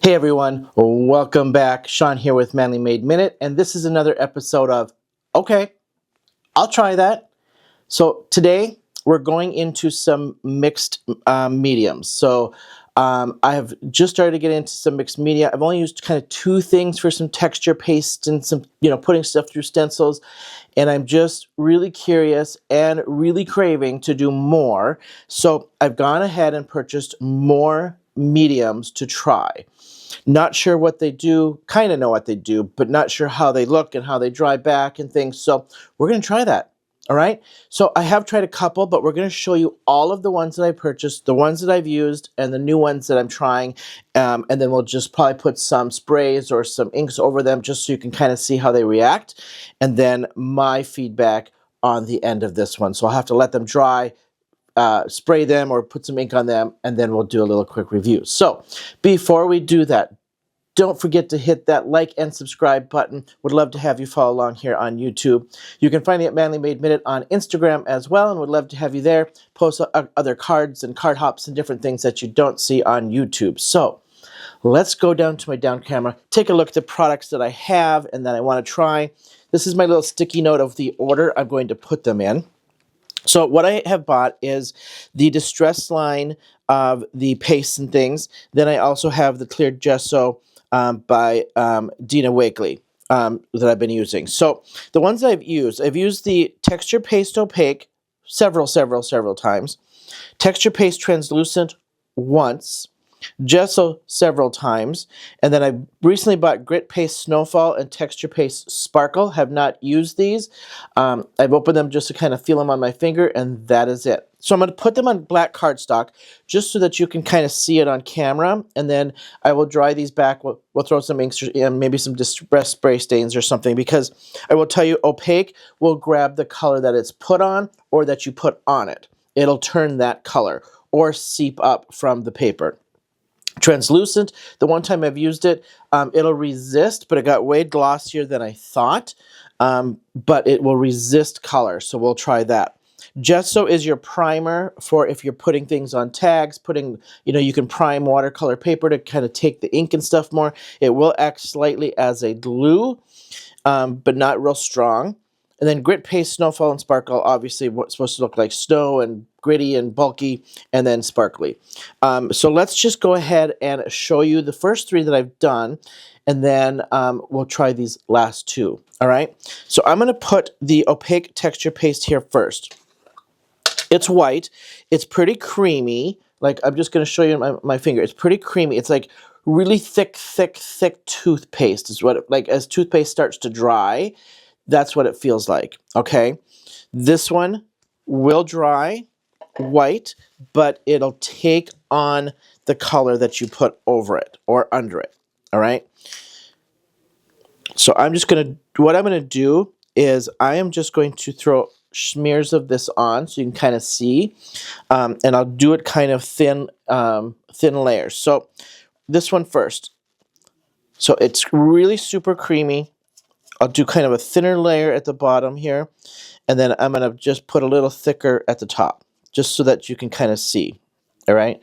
Hey everyone, welcome back. Shawn here with Manly Made Minute, and this is another episode of Okay, I'll try that. So today we're going into some mixed mediums. I have just started to get into some mixed media. I've only used kind of two things for some texture paste and some, putting stuff through stencils. And I'm just really curious and really craving to do more. So I've gone ahead and purchased more mediums to try. Not sure what they do, kind of know what they do, but not sure how they look and how they dry back and things. So we're going to try that. All right. So I have tried a couple, but we're going to show you all of the ones that I purchased, the ones that I've used, and the new ones that I'm trying. And then we'll just probably put some sprays or some inks over them just so you can kind of see how they react. And then my feedback on the end of this one. So I'll have to let them dry, spray them or put some ink on them, and then we'll do a little quick review. So before we do that, don't forget to hit that like and subscribe button. Would love to have you follow along here on YouTube. You can find me at Manly Made Minute on Instagram as well, and would love to have you there. Post other cards and card hops and different things that you don't see on YouTube. So let's go down to my down camera, take a look at the products that I have and that I want to try. This is my little sticky note of the order I'm going to put them in. So what I have bought is the Distress line of the pastes and things. Then I also have the clear gesso by Dina Wakely that I've been using. So the ones I've used the Texture Paste Opaque several times, Texture Paste Translucent once, Gesso several times, and then I recently bought Grit Paste Snowfall and Texture Paste Sparkle. Have not used these. I've opened them just to kind of feel them on my finger, and that is it. So I'm going to put them on black cardstock just so that you can kind of see it on camera, and then I will dry these back. We'll throw some inks and maybe some distress spray stains or something, because I will tell you, opaque will grab the color that it's put on or that you put on it. It'll turn that color or seep up from the paper. Translucent, the one time I've used it, it'll resist, but it got way glossier than I thought, but it will resist color, so we'll try that. Gesso is your primer for if you're putting things on tags, you can prime watercolor paper to kind of take the ink and stuff more. It will act slightly as a glue, but not real strong. And then Grit Paste, Snowfall, and Sparkle, obviously what's supposed to look like snow and gritty and bulky, and then sparkly. So let's just go ahead and show you the first three that I've done, and then we'll try these last two. All right? So I'm going to put the opaque texture paste here first. It's white. It's pretty creamy. Like, I'm just going to show you my finger. It's pretty creamy. It's like really thick toothpaste is what as toothpaste starts to dry. That's what it feels like, okay? This one will dry white, but it'll take on the color that you put over it or under it, all right? So what I'm going to do is I am just going to throw smears of this on so you can kind of see, and I'll do it kind of thin layers. So this one first. So it's really super creamy. I'll do kind of a thinner layer at the bottom here, and then I'm going to just put a little thicker at the top, just so that you can kind of see, all right?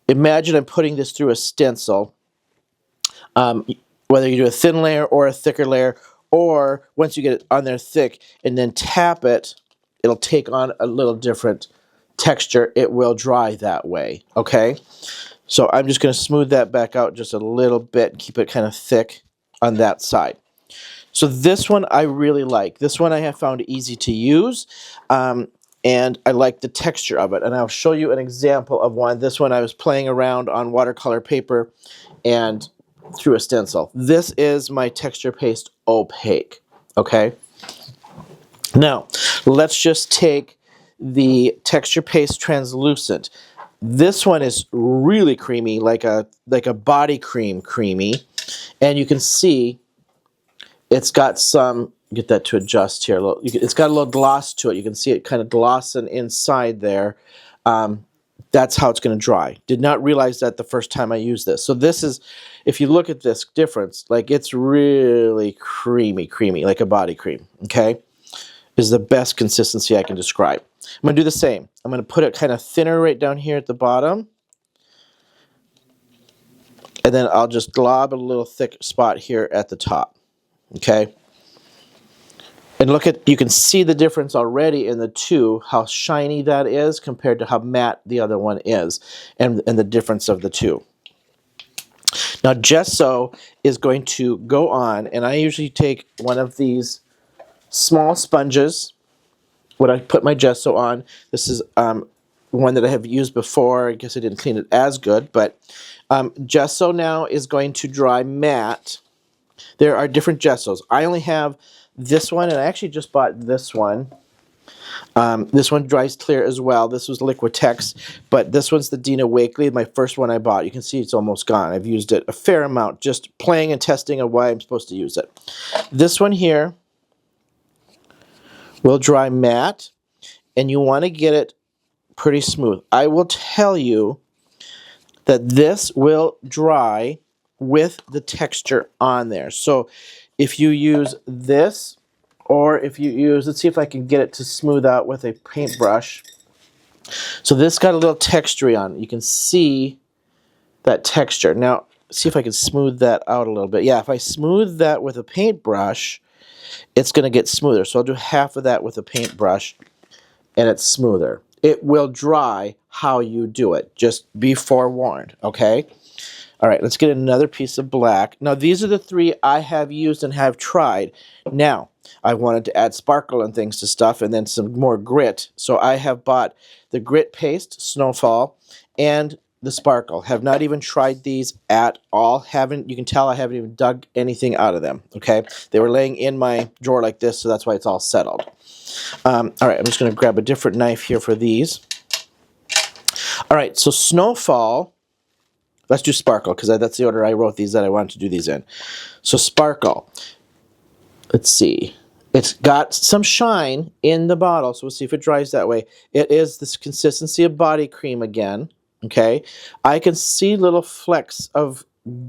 Imagine I'm putting this through a stencil, whether you do a thin layer or a thicker layer, or once you get it on there thick and then tap it, it'll take on a little different texture. It will dry that way, okay? So I'm just going to smooth that back out just a little bit, keep it kind of thick on that side. So this one I really like. This one I have found easy to use, and I like the texture of it. And I'll show you an example of one. This one I was playing around on watercolor paper and through a stencil. This is my texture paste opaque, okay? Now, let's just take the texture paste translucent. This one is really creamy, like a body cream creamy, and you can see it's got some, get that to adjust here. It's got a little gloss to it. You can see it kind of glossing inside there. That's how it's going to dry. Did not realize that the first time I used this. So this is, if you look at this difference, like it's really creamy, like a body cream, okay? Is the best consistency I can describe. I'm going to do the same. I'm going to put it kind of thinner right down here at the bottom. And then I'll just glob a little thick spot here at the top. Okay. And look at, you can see the difference already in the two, how shiny that is compared to how matte the other one is, and the difference of the two. Now gesso is going to go on, and I usually take one of these small sponges when I put my gesso on. This is one that I have used before. I guess I didn't clean it as good, but gesso now is going to dry matte. There are different gessos. I only have this one, and I actually just bought this one. This one dries clear as well. This was Liquitex, but this one's the Dina Wakley, my first one I bought. You can see it's almost gone. I've used it a fair amount, just playing and testing of why I'm supposed to use it. This one here will dry matte, and you want to get it pretty smooth. I will tell you that this will dry with the texture on there. So if you use this, or if you use, let's see if I can get it to smooth out with a paintbrush. So this got a little texture on it. You can see that texture. Now, see if I can smooth that out a little bit. Yeah, if I smooth that with a paintbrush, it's going to get smoother. So I'll do half of that with a paintbrush, and it's smoother. It will dry how you do it. Just be forewarned, okay? All right, let's get another piece of black. Now, these are the three I have used and have tried. Now, I wanted to add sparkle and things to stuff, and then some more grit. So I have bought the grit paste, Snowfall, and the sparkle. Have not even tried these at all. You can tell I haven't even dug anything out of them, okay? They were laying in my drawer like this, so that's why it's all settled. All right, I'm just going to grab a different knife here for these. All right, so Snowfall. Let's do sparkle, because that's the order I wrote these that I wanted to do these in. So sparkle. Let's see. It's got some shine in the bottle, so we'll see if it dries that way. It is this consistency of body cream again, okay? I can see little flecks of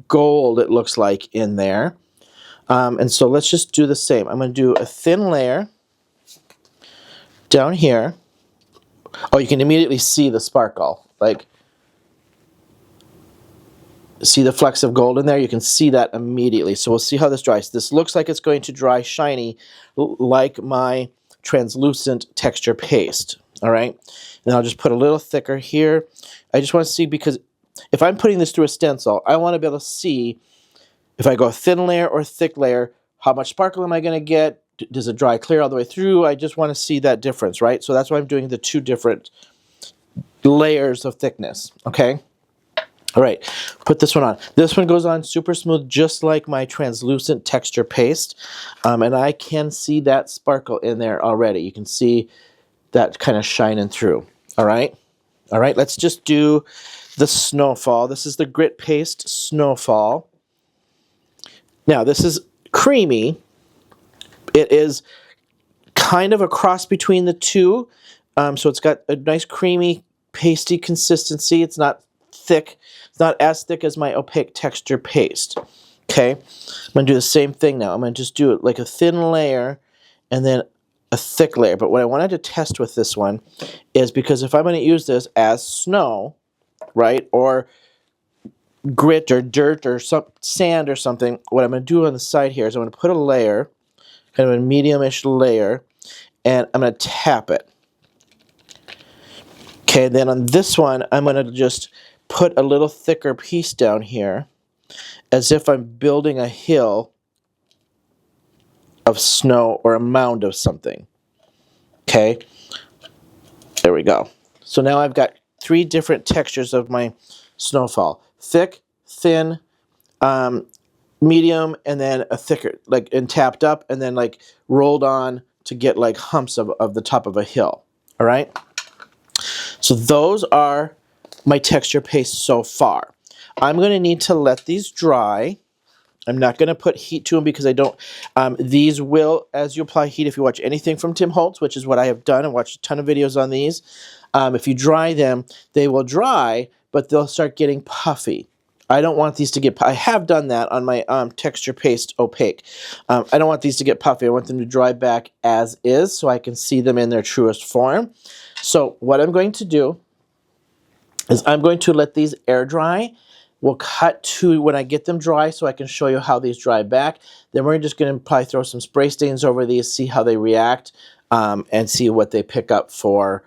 gold, it looks like, in there. And so let's just do the same. I'm going to do a thin layer down here. Oh, you can immediately see the sparkle. Like, see the flecks of gold in there? You can see that immediately. So we'll see how this dries. This looks like it's going to dry shiny like my translucent texture paste. All right? And I'll just put a little thicker here. I just want to see, because if I'm putting this through a stencil, I want to be able to see if I go a thin layer or a thick layer, how much sparkle am I going to get? Does it dry clear all the way through? I just want to see that difference, right? So that's why I'm doing the two different layers of thickness, okay? All right, put this one on. This one goes on super smooth, just like my translucent texture paste. And I can see that sparkle in there already. You can see that kind of shining through. All right? All right, let's just do the Snowfall. This is the grit paste Snowfall. Now, this is creamy. It is kind of a cross between the two. So it's got a nice creamy, pasty consistency. It's not thick. It's not as thick as my opaque texture paste. Okay, I'm going to do the same thing now. I'm going to just do it like a thin layer and then a thick layer. But what I wanted to test with this one is, because if I'm going to use this as snow, right, or grit or dirt or some sand or something, what I'm going to do on the side here is I'm going to put a layer, kind of a medium-ish layer, and I'm going to tap it. Okay, then on this one, I'm going to just put a little thicker piece down here, as if I'm building a hill of snow or a mound of something. Okay, there we go. So now I've got three different textures of my Snowfall: thick, thin, medium, and then a thicker, like, and tapped up, and then like rolled on to get like humps of the top of a hill. All right. So those are my texture paste so far. I'm going to need to let these dry. I'm not going to put heat to them, because I don't. These will, as you apply heat, if you watch anything from Tim Holtz, which is what I have done, and watched a ton of videos on these, if you dry them, they will dry, but they'll start getting puffy. I don't want these to get, I have done that on my texture paste opaque. I don't want these to get puffy. I want them to dry back as is, so I can see them in their truest form. So what I'm going to do is I'm going to let these air dry, we'll cut to when I get them dry so I can show you how these dry back. Then we're just going to probably throw some spray stains over these, see how they react, and see what they pick up for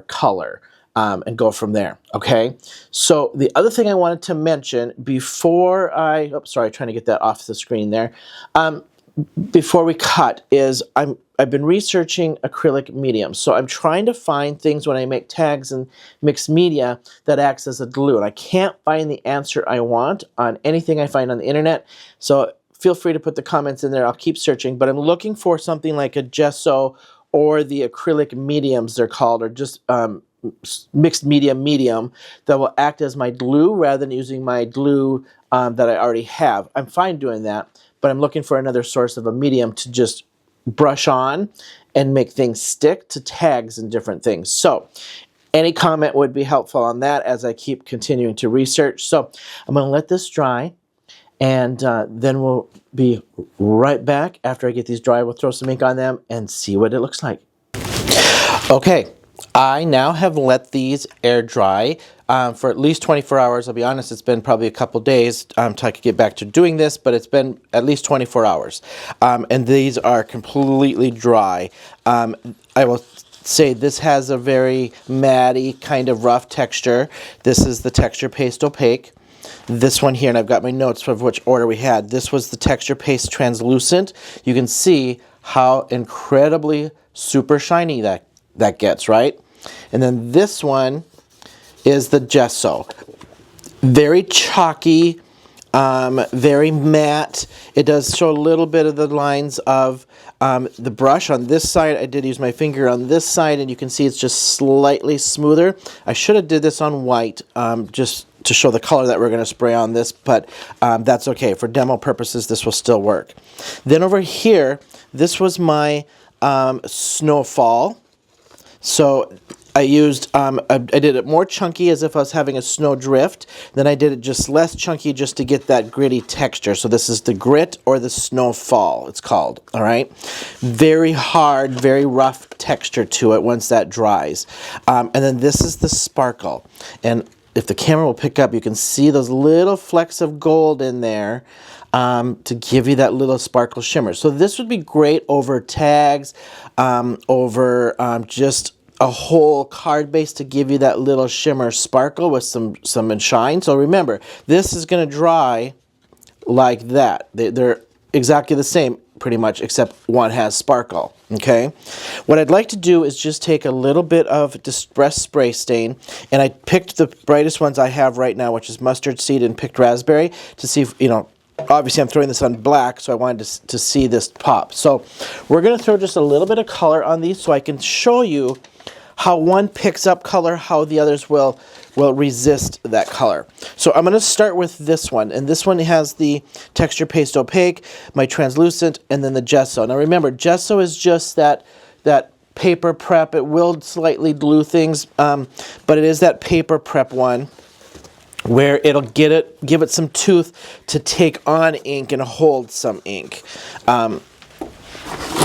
color. And go from there, okay? So the other thing I wanted to mention before sorry, trying to get that off the screen there. Before we cut is I've been researching acrylic mediums. So I'm trying to find things when I make tags and mixed media that acts as a glue. And I can't find the answer I want on anything I find on the internet. So feel free to put the comments in there. I'll keep searching. But I'm looking for something like a gesso or the acrylic mediums they're called, or just mixed medium that will act as my glue rather than using my glue that I already have. I'm fine doing that, but I'm looking for another source of a medium to just brush on and make things stick to tags and different things. So any comment would be helpful on that as I keep continuing to research. So I'm going to let this dry, and then we'll be right back after I get these dry. We'll throw some ink on them and see what it looks like. Okay. I now have let these air dry for at least 24 hours. I'll be honest, it's been probably a couple days till I could get back to doing this, but it's been at least 24 hours. And these are completely dry. I will say this has a very matty kind of rough texture. This is the texture paste opaque. This one here, and I've got my notes of which order we had. This was the texture paste translucent. You can see how incredibly super shiny that gets, right? And then this one is the gesso. Very chalky, very matte. It does show a little bit of the lines of the brush. On this side, I did use my finger on this side, and you can see it's just slightly smoother. I should have did this on white, just to show the color that we're going to spray on this, but that's okay. For demo purposes, this will still work. Then over here, this was my snowfall. So I used, I did it more chunky as if I was having a snow drift. Then I did it just less chunky just to get that gritty texture. So this is the grit or the snowfall, it's called, all right? Very hard, very rough texture to it once that dries. And then this is the sparkle. And if the camera will pick up, you can see those little flecks of gold in there to give you that little sparkle shimmer. So this would be great over tags, over just a whole card base to give you that little shimmer sparkle with some shine. So remember, this is going to dry like that. They're exactly the same pretty much, except one has sparkle, okay? What I'd like to do is just take a little bit of distress spray stain, and I picked the brightest ones I have right now, which is mustard seed and picked raspberry, to see if, you know, obviously I'm throwing this on black, so I wanted to see this pop. So we're going to throw just a little bit of color on these so I can show you how one picks up color, how the others will resist that color. So I'm going to start with this one, and this one has the texture paste opaque, my translucent, and then the gesso. Now remember, gesso is just that paper prep. It will slightly glue things, but it is that paper prep one where it'll give it some tooth to take on ink and hold some ink.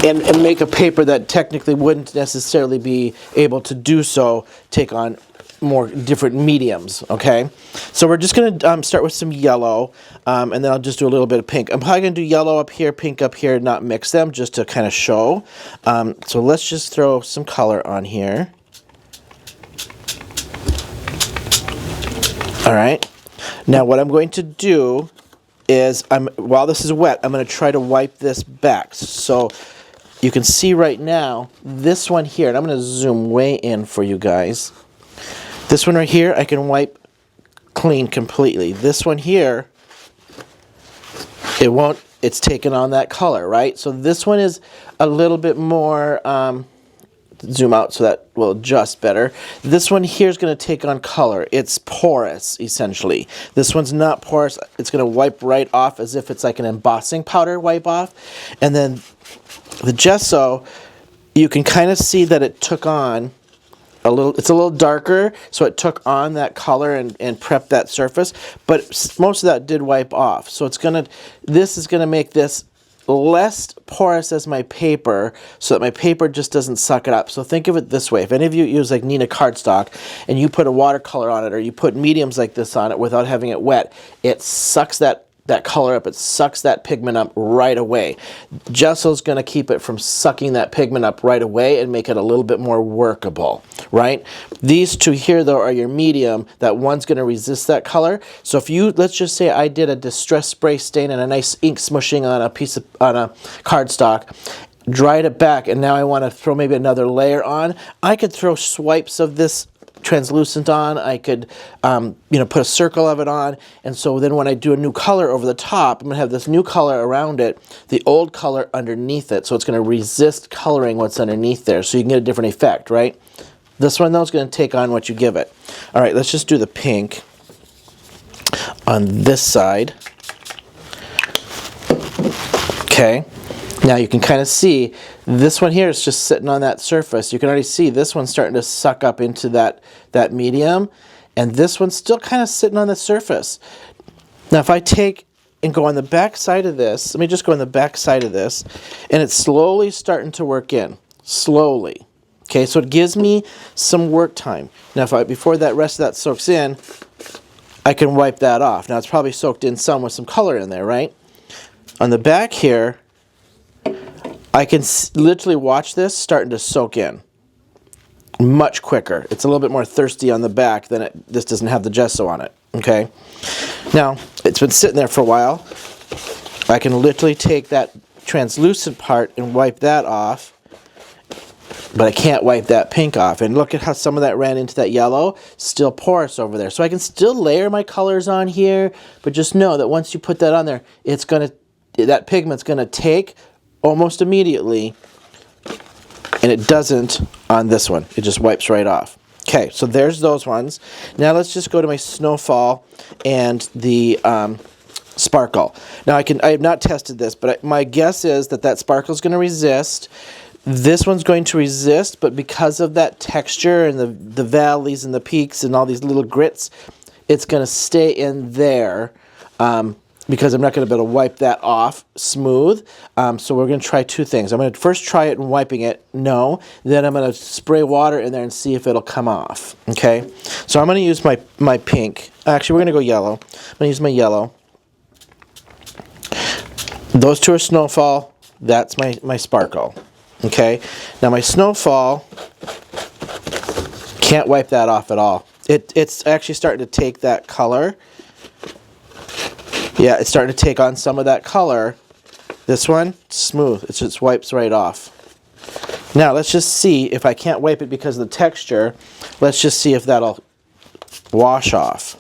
And make a paper that technically wouldn't necessarily be able to do so, take on more different mediums, okay? So we're just going to start with some yellow, and then I'll just do a little bit of pink. I'm probably going to do yellow up here, pink up here, not mix them, just to kind of show. So let's just throw some color on here. All right. Now what I'm going to do is, while this is wet, I'm going to try to wipe this back. So you can see right now, this one here, and I'm going to zoom way in for you guys. This one right here, I can wipe clean completely. This one here, it won't, it's taken on that color, right? So this one is a little bit more, zoom out so that will adjust better. This one here is going to take on color. It's porous, essentially. This one's not porous. It's going to wipe right off as if it's like an embossing powder wipe off. And then the gesso, you can kind of see that it took on a little, it's a little darker, so it took on that color and prepped that surface, but most of that did wipe off. So it's gonna, this is gonna make this less porous as my paper so that my paper just doesn't suck it up. So think of it this way. If any of you use like Nina cardstock and you put a watercolor on it or you put mediums like this on it without having it wet, it sucks that color up, it sucks that pigment up right away. Gesso's going to keep it from sucking that pigment up right away and make it a little bit more workable, right? These two here though are your medium. That one's going to resist that color. So if you, let's just say I did a distress spray stain and a nice ink smushing on a piece of, on a cardstock, dried it back, and now I want to throw maybe another layer on, I could throw swipes of this translucent on. I could you know, put a circle of it on, and so then when I do a new color over the top, I'm gonna have this new color around it, the old color underneath it, so it's gonna resist coloring what's underneath there, so you can get a different effect, right? This one though is gonna take on what you give it. All right, let's just do the pink on this side. Okay, now you can kind of see this one here is just sitting on that surface. You can already see this one's starting to suck up into that medium, and this one's still kind of sitting on the surface. Now if I take and go on the back side of this, let me just go on the back side of this, and it's slowly starting to work in, slowly. Okay, so it gives me some work time. Now if before that rest of that soaks in, I can wipe that off. Now it's probably soaked in some with some color in there, right? On the back here, I can literally watch this starting to soak in much quicker. It's a little bit more thirsty on the back than this doesn't have the gesso on it, okay? Now, it's been sitting there for a while. I can literally take that translucent part and wipe that off, but I can't wipe that pink off. And look at how some of that ran into that yellow, still porous over there. So I can still layer my colors on here, but just know that once you put that on there, it's gonna, that pigment's gonna take almost immediately, and it doesn't on this one. It just wipes right off. Okay, so there's those ones. Now let's just go to my Snowfall and the Sparkle. Now I have not tested this, but my guess is that Sparkle is going to resist. This one's going to resist, but because of that texture and the valleys and the peaks and all these little grits, it's going to stay in there. Because I'm not going to be able to wipe that off smooth. So we're going to try two things. I'm going to first try it and wiping it, no. Then I'm going to spray water in there and see if it'll come off, okay? So I'm going to use my pink. Actually, we're going to go yellow. I'm going to use my yellow. Those two are Snowfall. That's my Sparkle, okay? Now my Snowfall, can't wipe that off at all. It's actually starting to take that color. Yeah, it's starting to take on some of that color. This one, smooth. It just wipes right off. Now, let's just see if I can't wipe it because of the texture. Let's just see if that'll wash off.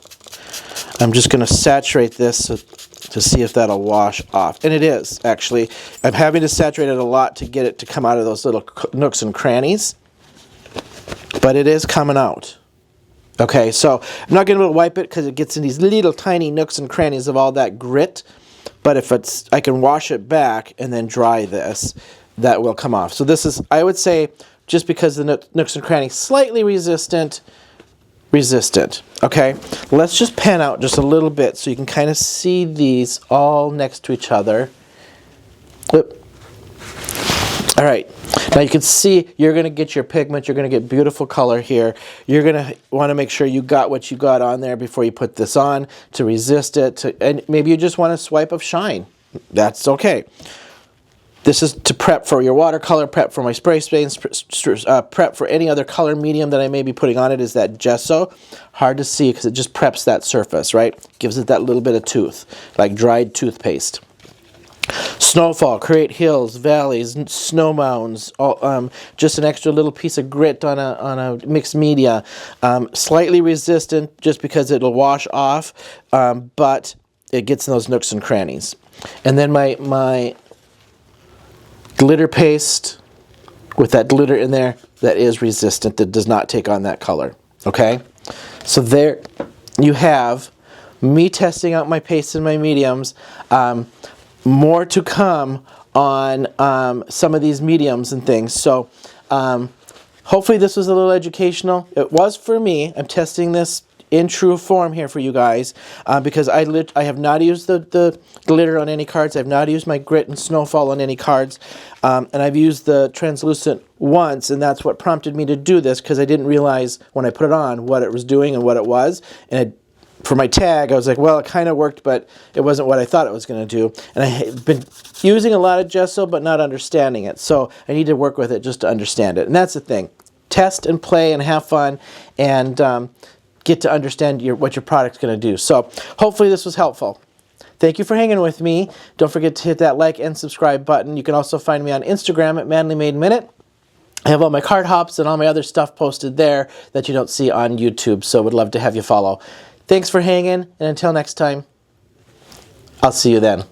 I'm just going to saturate this to see if that'll wash off. And it is, actually. I'm having to saturate it a lot to get it to come out of those little nooks and crannies. But it is coming out. Okay, so I'm not going to be able to wipe it because it gets in these little tiny nooks and crannies of all that grit. But if I can wash it back and then dry this, that will come off. So this is, I would say, just because the nooks and crannies slightly resistant. Okay, let's just pan out just a little bit so you can kind of see these all next to each other. Whoop. All right. Now you can see you're going to get your pigment, you're going to get beautiful color here. You're going to want to make sure you got what you got on there before you put this on to resist it. And maybe you just want a swipe of shine. That's okay. This is to prep for your watercolor, prep for my spray stains, prep for any other color medium that I may be putting on it is that gesso. Hard to see because it just preps that surface, right? Gives it that little bit of tooth, like dried toothpaste. Snowfall, create hills, valleys, snow mounds, just an extra little piece of grit on a mixed media. Slightly resistant just because it'll wash off, but it gets in those nooks and crannies. And then my glitter paste with that glitter in there, that is resistant, that does not take on that color. Okay? So there you have me testing out my pastes and my mediums. More to come on some of these mediums and things. So hopefully this was a little educational. It was for me. I'm testing this in true form here for you guys, because I have not used the glitter on any cards. I've not used my grit and snowfall on any cards, and I've used the translucent once, and that's what prompted me to do this, because I didn't realize when I put it on what it was doing and what it was. And for my tag, I was like, well, it kind of worked, but it wasn't what I thought it was going to do. And I've been using a lot of gesso, but not understanding it. So I need to work with it just to understand it. And that's the thing. Test and play and have fun, and get to understand what your product's going to do. So hopefully this was helpful. Thank you for hanging with me. Don't forget to hit that like and subscribe button. You can also find me on Instagram at Manly Made Minute. I have all my card hops and all my other stuff posted there that you don't see on YouTube, so would love to have you follow. Thanks for hanging, and until next time, I'll see you then.